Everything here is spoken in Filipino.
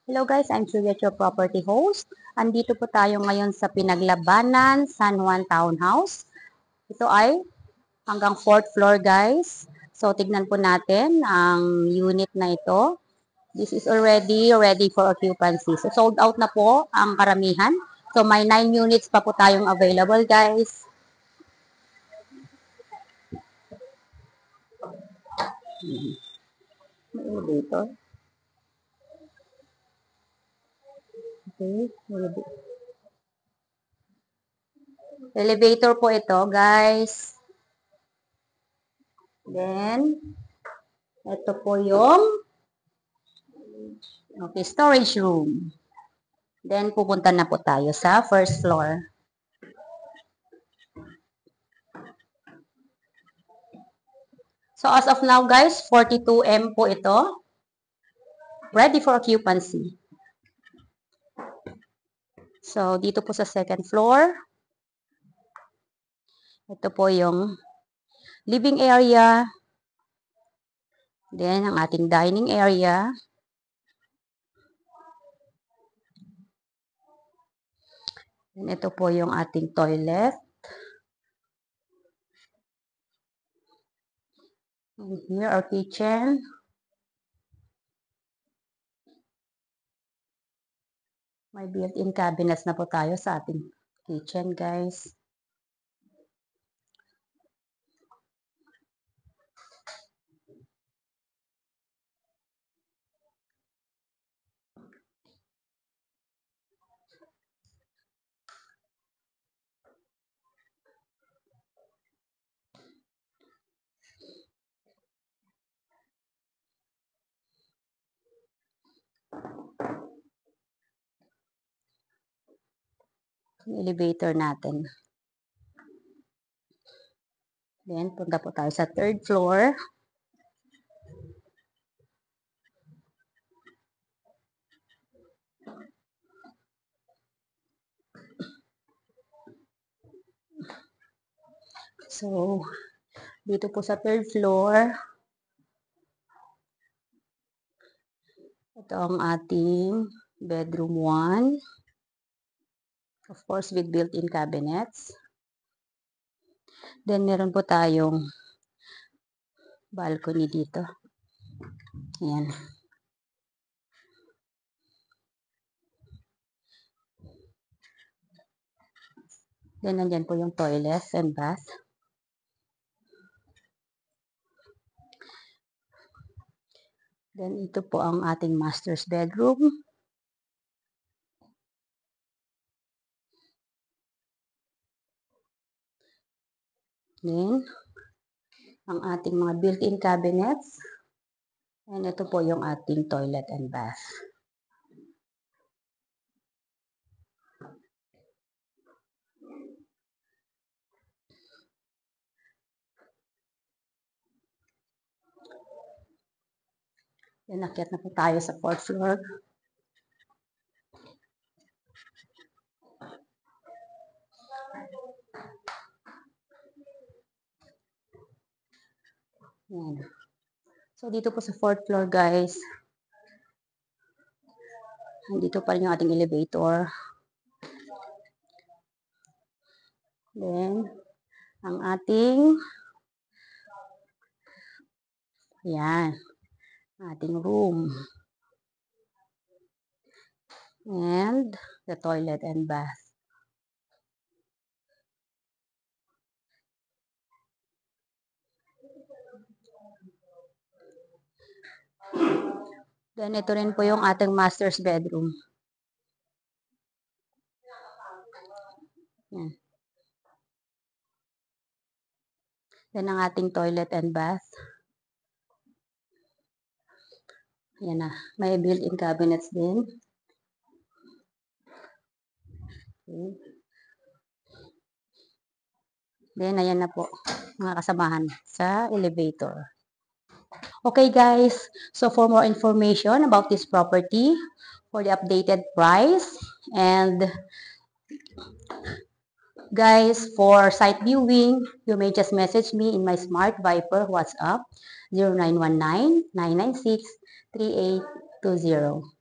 Hello guys, I'm Juliet, your property host. Andito po tayo ngayon sa Pinaglabanan, San Juan Townhouse. Ito ay hanggang 4th floor guys. So tignan po natin ang unit na ito. This is already ready for occupancy. So sold out na po ang karamihan. So may 9 units pa po tayong available guys. May elevator. Okay, elevator po ito guys. Then, ito po yung storage room. Then, pupunta na po tayo sa first floor. So, as of now, guys, 42M po ito. Ready for occupancy. So, dito po sa second floor. Ito po yung living area. Then, ang ating dining area. And ito po yung ating toilet. And here, our kitchen. May built-in cabinets na po tayo sa ating kitchen, guys. Elevator natin. Then, punta po tayo sa third floor. So, dito po sa third floor, ito ang ating bedroom 1. Of course, with built-in cabinets. Then, meron po tayong balcony dito. Ayan. Then, nandyan po yung toilet and bath. Then, ito po ang ating master's bedroom. Then, ang ating mga built-in cabinets. And ito po yung ating toilet and bath. Then, akyat na po tayo sa 4th floor. Yan. So, dito po sa 4th floor, guys, dito pa rin yung ating elevator. Then, ang ating, yan, ating room. And, the toilet and bath. Then, ito rin po yung ating master's bedroom. Yan. Then, ang ating toilet and bath. Yan na. May built-in cabinets din. Okay. Then, ayan na po, mga kasamahan sa elevator. Okay guys, so for more information about this property, for the updated price, and guys, for site viewing, you may just message me in my Smart Viper WhatsApp 0919-996-3820.